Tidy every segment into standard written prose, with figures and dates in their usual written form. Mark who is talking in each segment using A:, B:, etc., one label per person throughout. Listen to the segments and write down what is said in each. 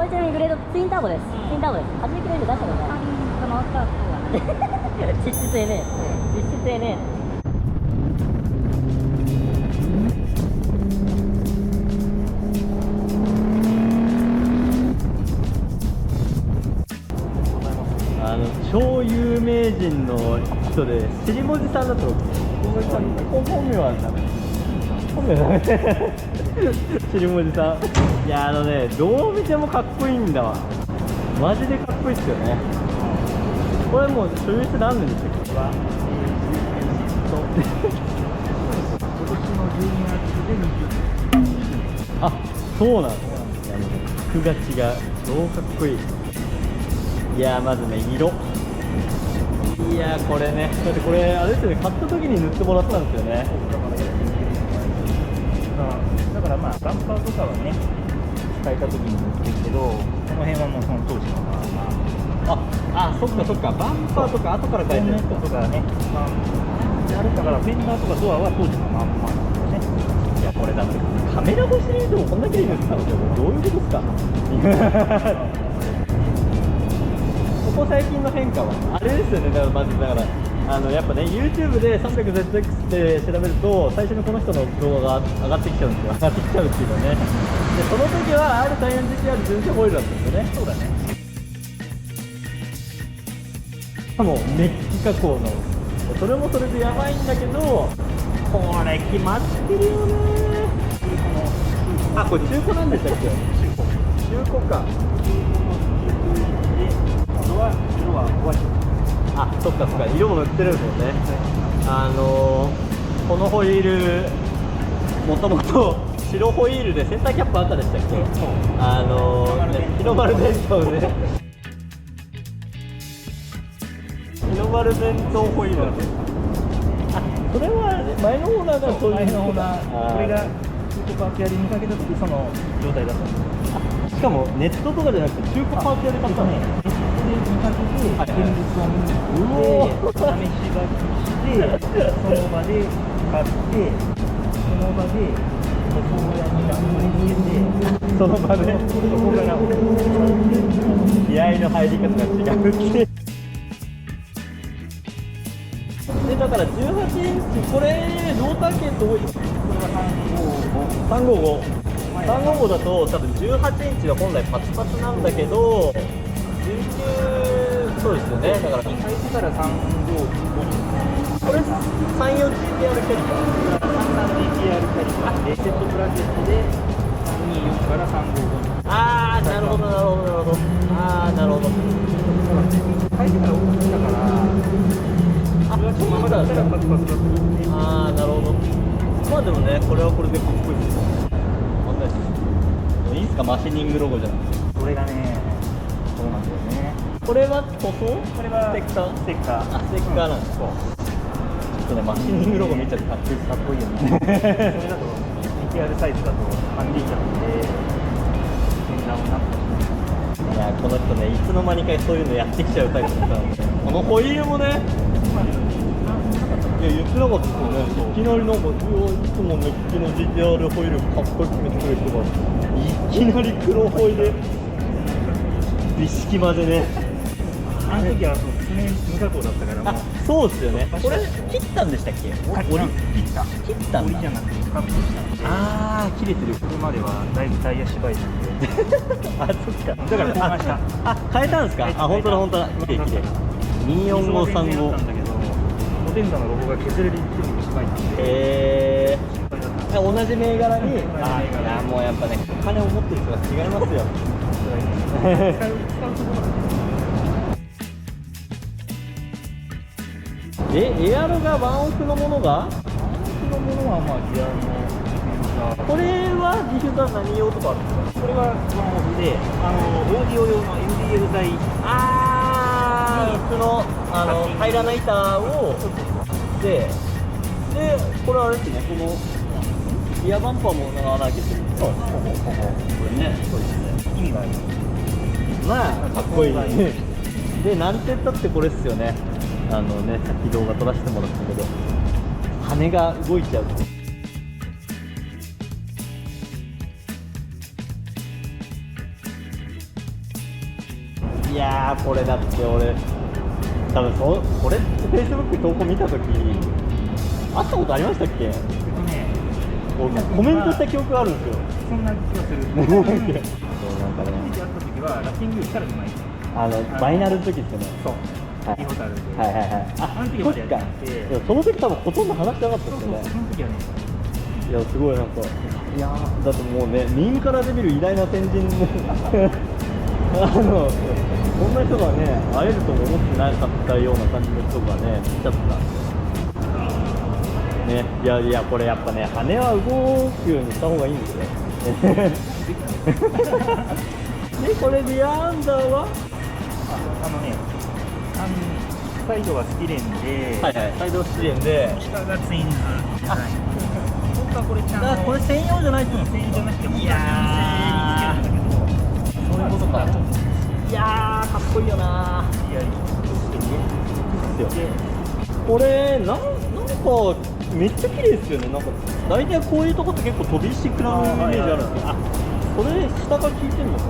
A: これちなみにグレードツインターボです。ツインターボです。80キロ以上出したことない。
B: その後は
A: 実質 NA。実質 NA。超有名人の人で尻文字さんだと本名はダメ。本名ダメ。尻文字さん。いやどう見てもかっこいいんだわ。マジでかっこいいっすよね。これもう所有して何年でしたっけ？
B: 今年の12月で20。
A: あ、そうなんですか。9月が超かっこいい。いやまずね色。いやこれね、だってこれあれですよね、買った時に塗ってもらったんですよね。
B: だからまあバンパーとかはね使えた時に塗ってるけど、この辺はもうその当時のまあ
A: そっかそっか、バンパーとか後から変えてるんですか。
B: とかね、まあだからフェンダーとかドアは当時のまんまなんですよね。
A: いやこれだってカメラ越しに見てもこんだけいいんですか。どういうことですか。ここ最近の変化はあれですよね。だからまずやっぱね YouTube で 300ZX で調べると最初にこの人の動画が上がってきちゃうんですよ。上がってきちゃうっていうかね。でその時は R34GTR 純正ホイールだったんですよね。
B: そうだね。
A: しかもメッキ加工のそれもそれでやばいんだけど、これ決まってるよね。あ、これ中古なんでしたっけ。中古か。
B: 色はホワイト。
A: あ、そっかそっか、色も塗ってるんですもんね。このホイールもともと白ホイールでセンターキャップあったでしたっけ。日の丸伝統で日の丸伝統ホイールなんです。あ、それは前のオーナーがそういう。
B: 前のオーナー、これが中古パーキャリにかけた時その状態だったんです。
A: しかもネットとかじゃなくて中古パーティーで買ったの。
B: で見かけて現物を見に行って試し書きしてその場で買ってその場で塗装屋にランプにつけて
A: その場で
B: そこから
A: 気合いの入り方が違うってで、だから18インチ、これローター系どういう。
B: これは
A: 355だと多分18インチが本来パツパツなんだけど19、そうですよね。だから
B: 2回したら355
A: これ 34GTR キャリパー
B: 33GTR キャリパーでセットプラケットで324から355に。
A: あー、なるほどなるほどなるほど。あー、なるほど。
B: 書いてから送ったからそのままだったらパツパツだと思って。
A: あー、なるほど。まあでもね、これはこれでかっこいいですよ。問題ないいんすか、マシニングロゴじゃなくて。
B: これがね、そうなんだよね。
A: これは塗装？
B: これは
A: ステッカー？
B: ステッカー。
A: あ、ステッカーなんですか。ちょっとね、マシニングロゴ見ちゃってかっこいいよね。
B: それだと GTR サイズだとハンディキャップでフェンダーもなってますね。
A: いや、この人ね、いつの間にかそういうのやってきちゃうタイプだったので、このホイールもね、いや言ってなかったですよね。いきなりなんか、いつもメッキの GTR ホイールかっこよく決めてくれる人がいきなり黒ホイール美式までね。
B: あの時はそう常に無加工だったからもう。
A: そうですよね。これ切ったんでしたっけ？折り
B: 切った。
A: 切ったんだ。
B: 折りじゃなくてカットした。
A: あー、切れてる。
B: これまではだいぶタイヤ縛いたんで。
A: あ、そっか。
B: だから交換した。
A: あ、変えたんですか？あ、本当だ本当だ。きれいきれい。24535。
B: だったんだけど、モテンダのロゴが削れるっていうのを縛いたんで。
A: 同じ銘柄に。あ、いやもうやっぱね、お金を持ってる人が違いますよ。
B: 使うところがね。
A: エアロがワンオフのものが？
B: ワンオフのものはまあギアのディフューザー。
A: これはディフューザー何用とかあるんですか？
B: これはワンオフで、オーディオ用の MDL 材。
A: その平らな板をでこれあれですね、このリアバンパーも穴開けてる。そう、これね、そうですね。
B: 意味がある。
A: まあかっこいい。で、なんて言ったってこれですよね。さっき動画撮らせてもらったけど、羽が動いちゃう。いやーこれだって俺多分これ Facebook 投稿見た時会ったことありましたっけ？俺コメントした記憶があるんですよ。
B: そんな気がする。
A: そうなんかね、
B: 初めて会った時はラッピングからじゃない。
A: バイナルの時ですよね。
B: そう。
A: はい
B: リホタルで。
A: はいはいはい。
B: あの時までやってなくて。
A: でもその時多分ほとんど話してなかったですよね。
B: その時はね。
A: いやすごいなんか、いやーだってもうね、民からデビル偉大な先人そんな人がね会えるとも思ってなかったような感じの人がね来ちゃったね。いやいやこれやっぱね羽は動くようにした方がいいんですよでこれディアアンダーは
B: サイドはスティレンで、
A: はいはい、サイドスチレンで
B: 下がツインズじゃない。本当はこれちゃんと。
A: だからこれ専用じゃないと
B: 専用じゃなくて、
A: いやーそういうことか。いやーかっこいいよなー。
B: いや、
A: ですよ。これなんかめっちゃ綺麗ですよね。なんか大体こういうとこって結構飛び石食らうイメージあるんですけど、あ、これ下から効いてるのか。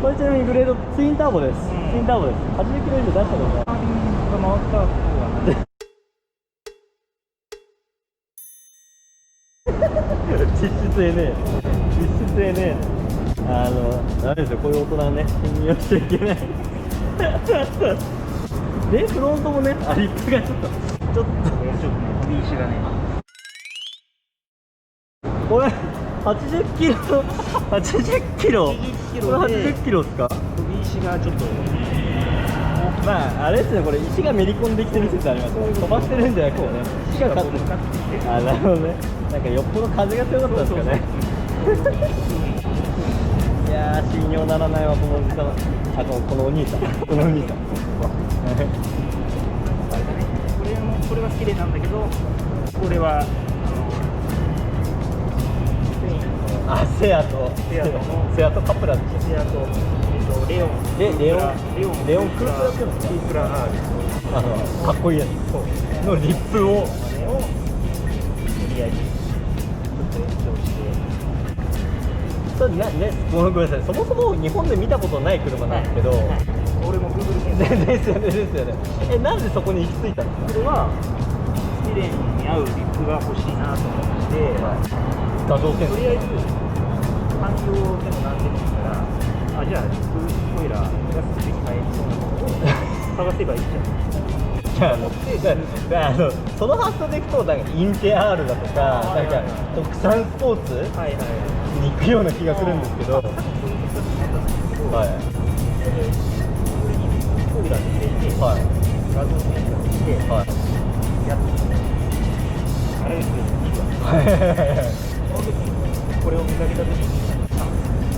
A: これちなみにグレードツインターボです。ツインターボです。80キロ以上出したことない。
B: が回った方が
A: 実質 NA 実質 NA ダメですよ、こういう大人はね信用しちゃいけないでフロントもねリップがちょっと
B: 飛び石がね。
A: これ80キロ80キロこれ80キロですか？
B: 飛び石がちょっと
A: まああれですね、これ石がめり込んできてる説ありますね。飛ばしてるんじゃなくてね、石が勝ってる。なるほどね。なんかよっぽど風が強かったんですかね。いやー信用ならないわこのおじさん。このお兄さんこのお兄さん
B: これは綺麗なんだけど、これは
A: セアとカプラでしょ。
B: セアとレオン
A: レオンクループやってるんですか？
B: クープラ R
A: かっこいいやつのリップを
B: 無理やりちょっと延長して
A: それごめんなさい、そもそも日本で見たことない車なんですけど、
B: 俺も Google 検索
A: ですよねですよね。なんでそこに行き着いたんですか？
B: これはスティレンに合うリップが欲しいなと思って、
A: 画像検索
B: とりあえず環境でも何でもいいから、じゃあリップオイラー安くできないそうなものを探せばいいじゃん。
A: その発想でいくとなんかインテ R だとか、なんか国産スポーツに行くような気がするんですけど、はい。
B: オイラーに入れて、
A: はい
B: 画像検索して、
A: はい
B: やってあれですよ、いいわ。その時にこれを見かけた時に、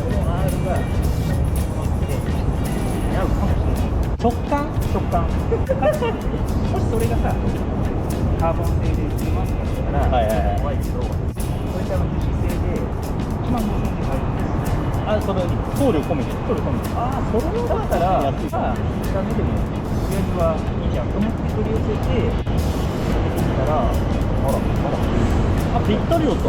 B: この R が合うかもしれない。
A: 直感
B: もしそれがさ、カーボン製で10万とかだったら怖いけど、これ多分樹脂製で1万5000円で買えるんです。
A: それ送料込みで。
B: それだったら、安いかダメでもとりあえずはいいじゃんと思って取り寄せてみたら、
A: ぴったりだった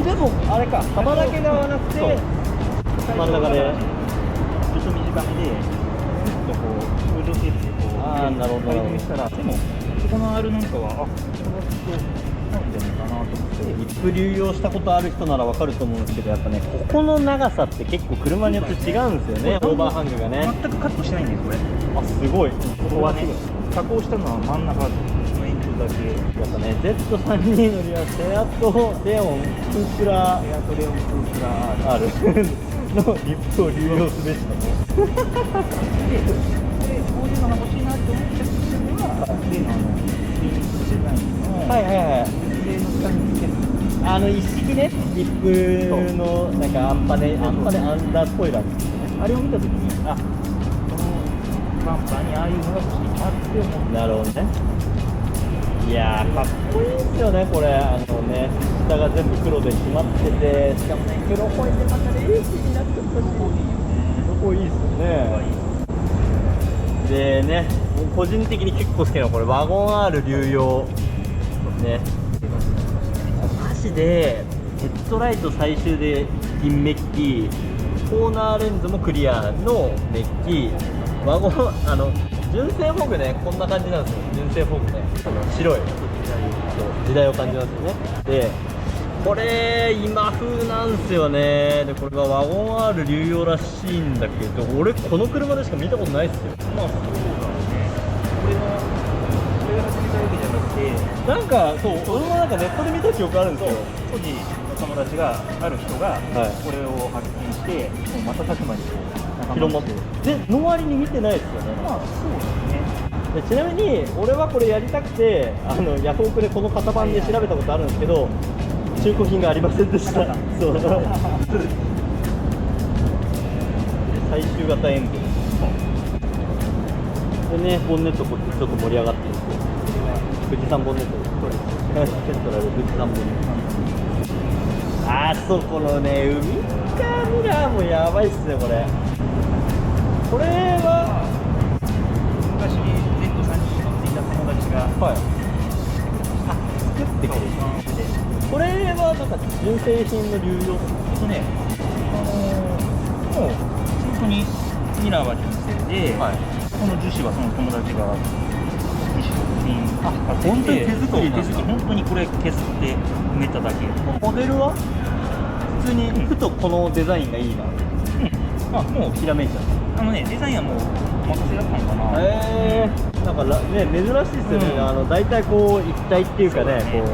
A: でもあれか、幅だけではなくて真ん中で
B: ちょっと短めでこう空調テープでこう
A: なるほど
B: 改善したら、でもそこの R なんかはこれはきっとなんじゃないかなと思って
A: リップ流用したことある人ならわかると思うんですけど、やっぱねここの長さって結構車によって違うんですよね。オーバーハングがね
B: 全くカットしないんですこれ。
A: すごい。
B: ここはね加工したのは真ん中の延長だけ。
A: やっぱね Z32 のりはセアトレオンクープラ
B: セアトレオンクープラ
A: R のリップを流用すべしと
B: で、こういうのが欲しいなって思った人には、例のリンクデザインの上の下につける
A: 一式ね、リップのなんかアンパネアンダースポイラーですね。
B: あれを見たときに、このバンパーにああいうのが欲しいなって思う。
A: なるほどね。いやーかっこいいですよねこれ。下が全部黒で決まってて、しかもね黒ホイールでまたレースになっちゃったし、ここいいですよね。でね、個人的に結構好きなのはこれワゴン R 流用ね、マジでヘッドライト最終で銀メッキ、コーナーレンズもクリアのメッキ、ワゴン純正フォグね、こんな感じなんですよ。純正フォグね、白い時代を感じますよね。でこれ今風なんすよね。でこれがワゴン R 流用らしいんだけど、俺この車でしか見たことないっすよ。
B: まあそうだね。これが始めたわけじゃなくて、
A: なんかそう、俺もなんかネットで見た記憶あるんですよ。
B: 当時の友達がある人が
A: はい
B: これを発見して、もう瞬く間にこう
A: 広まってでの割に見てないですよね。
B: まあそうですね。
A: でちなみに俺はこれやりたくてヤフオクでこの型番で調べたことあるんですけど、中古品がありませんでした。そう最終型エンブレでね、ボンネットこっちちょっと盛り上がってるんですよ。富士山ボンネットです。これセントラル富士山ボンネット。あそこのね、ウインカーミラーもやばいっすね、これ。これは
B: 昔 Z3 に乗っていた友達が
A: はい、作ってくれる。これはなんか純正品の流用。
B: ね、もう本当にミラーは純正で、
A: はい、
B: この樹脂はその友達が試品買ってきて、
A: 本当に手作りなんだ。
B: そう手作り、本当にこれ削って埋めただけ。
A: モデルは普通にふとこのデザインがいいな、
B: あ、もう
A: ひらめいちゃった。
B: デザインはもうお任せだったのかな。
A: なんかね、珍しいですよね。大体こう一体っていうかね、
B: そうね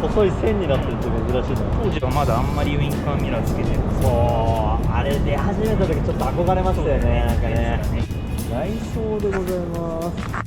A: こう細い線になってるって珍しいの。
B: 当時はまだあんまりウインカーミラーつけてる。
A: そうあれ出始めた時ちょっと憧れましたよね。なんかね、
B: ね。
A: 内装でございます。